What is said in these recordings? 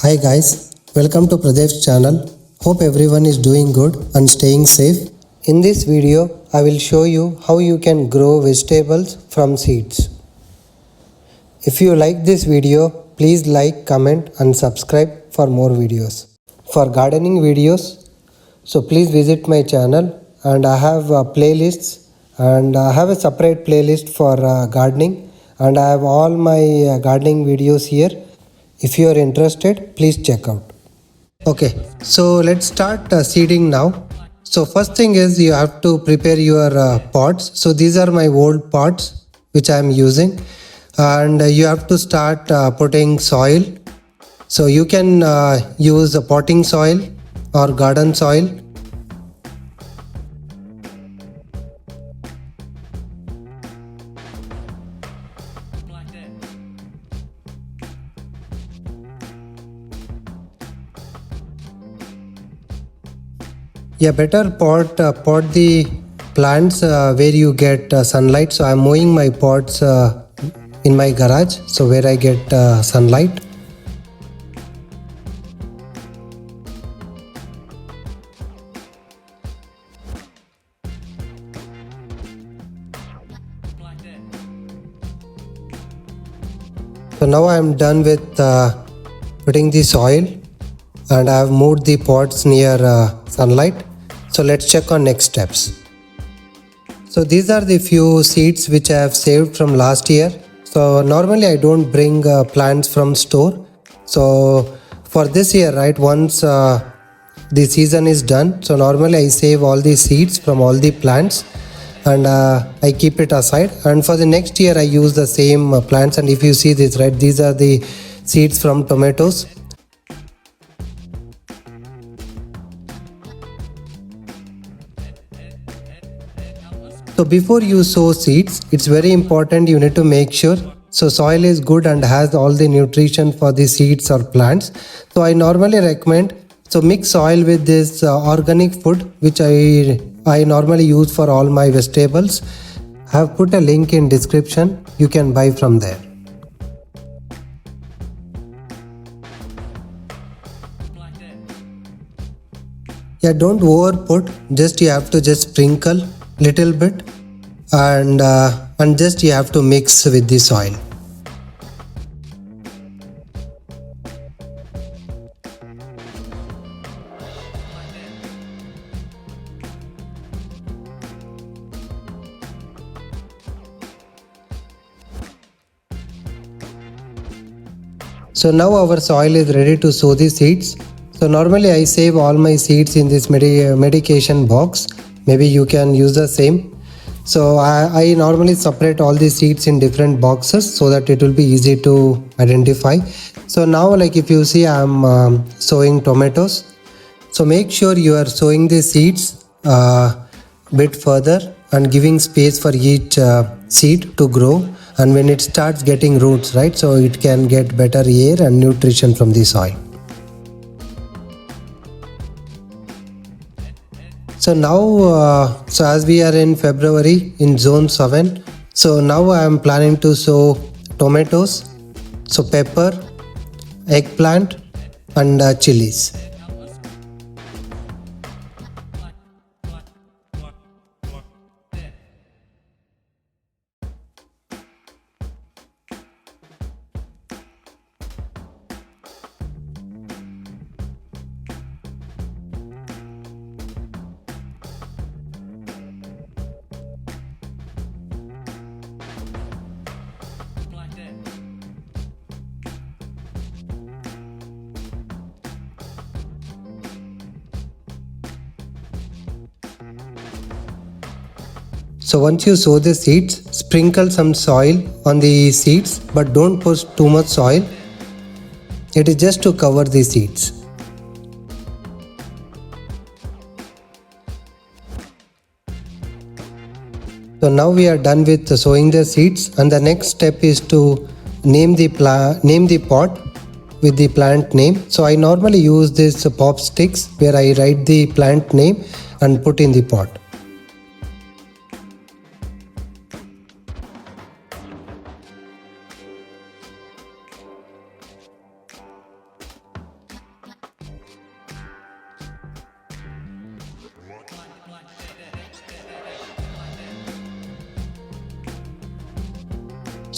Hi guys, welcome to Pradev's channel. Hope everyone is doing good and staying safe. In this video, I will show you how you can grow vegetables from seeds. If you like this video, please like, comment and subscribe for more videos. For gardening videos, so please visit my channel and I have playlists and I have a separate playlist for gardening and I have all my gardening videos here. If you are interested, please check out. Okay, so let's start seeding now. So first thing is you have to prepare your pots. So these are my old pots which I am using, and you have to start putting soil. So you can use a potting soil or garden soil. Yeah, better pot the plants where you get sunlight. So I'm mowing my pots in my garage, so where I get sunlight. So now I am done with putting the soil and I have moved the pots near sunlight. So let's check on next steps. So these are the few seeds which I have saved from last year. So normally I don't bring plants from store. So for this year, right, once the season is done, so normally I save all the seeds from all the plants and I keep it aside, and for the next year I use the same plants. And if you see this, right, these are the seeds from tomatoes. So before you sow seeds, it's very important you need to make sure so soil is good and has all the nutrition for the seeds or plants. So I normally recommend, so mix soil with this organic food which I normally use for all my vegetables. I have put a link in description, you can buy from there. Yeah, don't over put, just you have to just sprinkle little bit and just you have to mix with the soil. So now our soil is ready to sow the seeds. So normally I save all my seeds in this medication box. Maybe you can use the same. So I normally separate all the seeds in different boxes so that it will be easy to identify. So now, like if you see, I'm sowing tomatoes. So make sure you are sowing the seeds bit further and giving space for each seed to grow, and when it starts getting roots, right, so it can get better air and nutrition from the soil. So now, so as we are in February in zone 7, so now I am planning to sow tomatoes, so pepper, eggplant and chilies. So once you sow the seeds, sprinkle some soil on the seeds, but don't put too much soil. It is just to cover the seeds. So now we are done with sowing the seeds, and the next step is to name the pot with the plant name. So I normally use this pop sticks where I write the plant name and put in the pot.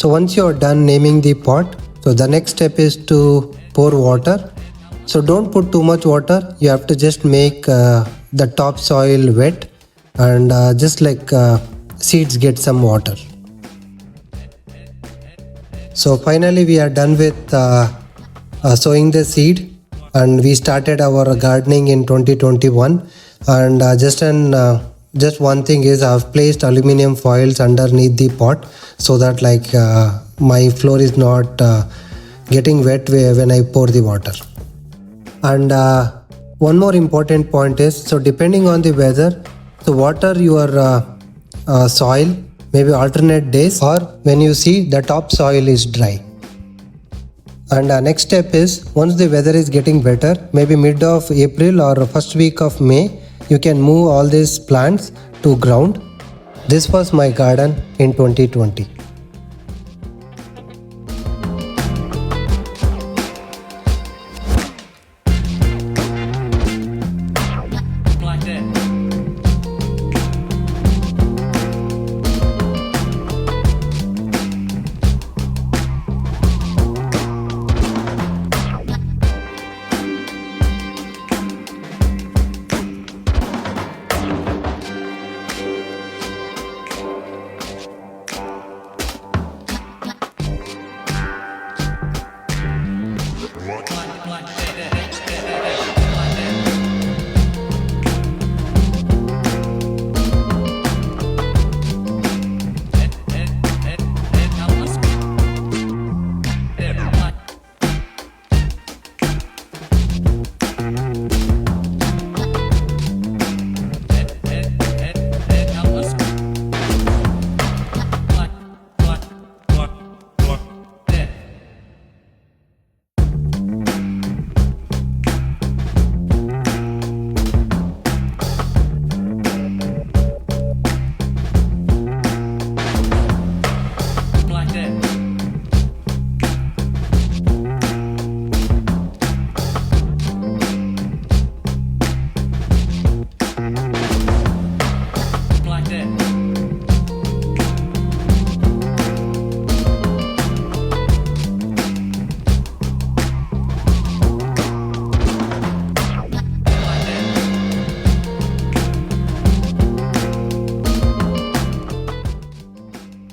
So once you are done naming the pot, so the next step is to pour water. So don't put too much water, you have to just make the topsoil wet and just like seeds get some water. So finally we are done with sowing the seed, and we started our gardening in 2021. And just one thing is I've placed aluminum foils underneath the pot so that my floor is not getting wet when I pour the water. And one more important point is, so depending on the weather, so water your soil maybe alternate days or when you see the top soil is dry. And next step is, once the weather is getting better, maybe mid of April or first week of May, you can move all these plants to ground. This was my garden in 2020.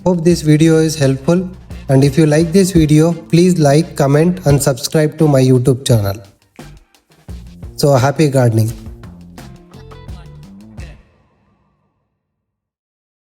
Hope this video is helpful, and if you like this video, please like, comment and subscribe to my YouTube channel. So happy gardening.